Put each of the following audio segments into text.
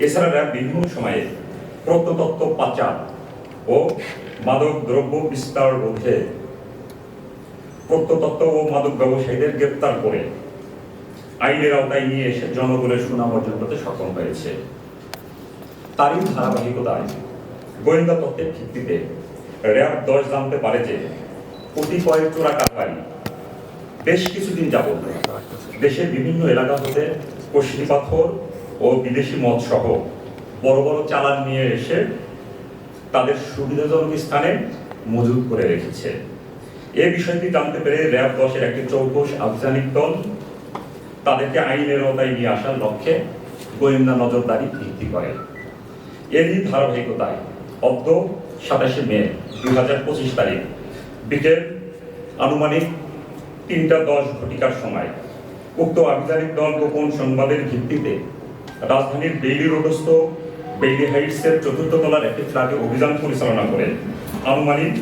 এছাড়া র্যাব বিভিন্ন সময়ে প্রত্নতত্ত্ব পাচার ও মাদক দ্রব্য বিস্তার রোধে প্রত্নতত্ত্ব ও মাদক ব্যবসায়ীদের গ্রেপ্তার করে আইনের আওতায় নিয়ে এসে জনগণের সুনাম অর্জন করতে সক্ষম হয়েছে। তারই ধারাবাহিকতায় গোয়েন্দা তথ্যের ভিত্তিতে র্যাব 10 জানতে পারে যে কতিপয় চোরাকারবারি বেশ কিছুদিন যাবত দেশের বিভিন্ন এলাকা হতে কষ্টি পাথর ও বিদেশি মদ সহ বড় বড় চালান নিয়ে এসে তাদের সুবিধাজনক স্থানে মজুত করে রেখেছে। এই বিষয়টি জানতে পেরে র্যাব 10-এর একটি চৌকস আফগানিক দল তাদেরকে আইনের আওতায় নিয়ে আসার লক্ষ্যে গোয়েন্দা নজরদারি ভিত্তি করে। এরই ধারাবাহিকতায় অদ্য 27 মে 2025 তারিখ বিকেল আনুমানিক 3:10 ঘটিকার সময় উক্ত আফগানিক দল গোপন সংবাদের ভিত্তিতে রাজধানীর বেইলি রোডস্থ বেইলি হাইটসের 4th তলার একটি ফ্ল্যাটে অভিযান পরিচালনা করে আনুমানিক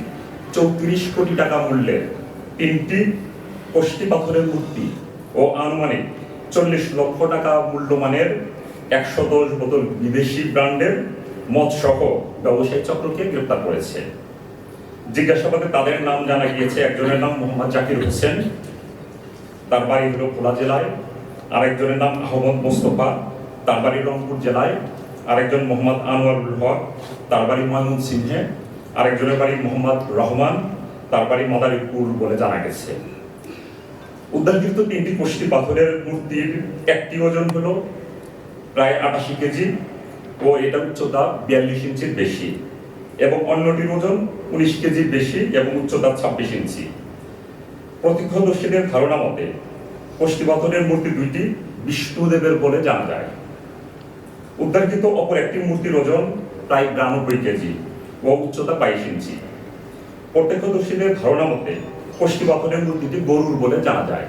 34 কোটি টাকা মূল্যের 3টি কষ্টি পাথরের মূর্তি ও আনুমানিক 40 লক্ষ টাকা মূল্যমানের 110 বোতল বিদেশি ব্র্যান্ডের মদ সহ ব্যবসায়ী চক্রকে গ্রেপ্তার করেছে। জিজ্ঞাসাবাদে তাদের নাম জানা গিয়েছে, একজনের নাম মোহাম্মদ জাকির হোসেন, তার বাড়ি হলো ভোলা জেলায়, আরেকজনের নাম আহমদ মোস্তফা, তার বাড়ি রংপুর জেলায়, আরেকজন মোহাম্মদ আনোয়ারুল হক, তার বাড়ি ময়মনসিংহে, আরেকজনের বাড়ি মোহাম্মদ রহমান, তার বাড়ি মাদারীপুর বলে জানা গেছে। উদ্ধারকৃত 3টি কষ্টি পাথরের মূর্তির একটি ওজন হলো প্রায় 88 কেজি ও এটা উচ্চতা 42 ইঞ্চির বেশি এবং অন্যটির ওজন 19 কেজির বেশি এবং উচ্চতা 26 ইঞ্চি। প্রত্যক্ষদর্শীদের ধারণা মতে কষ্টি পাথরের মূর্তি দুইটি বিষ্ণুদেবের বলে জানা যায়। উদ্ধারকৃত অপর একটি মূর্তির ওজন প্রায় 92 কেজি ও উচ্চতা 22 ইঞ্চি। প্রত্যক্ষদর্শীদের ধারণা মতে কষ্টি পাথরের মূর্তিটি গরুর বলে জানা যায়।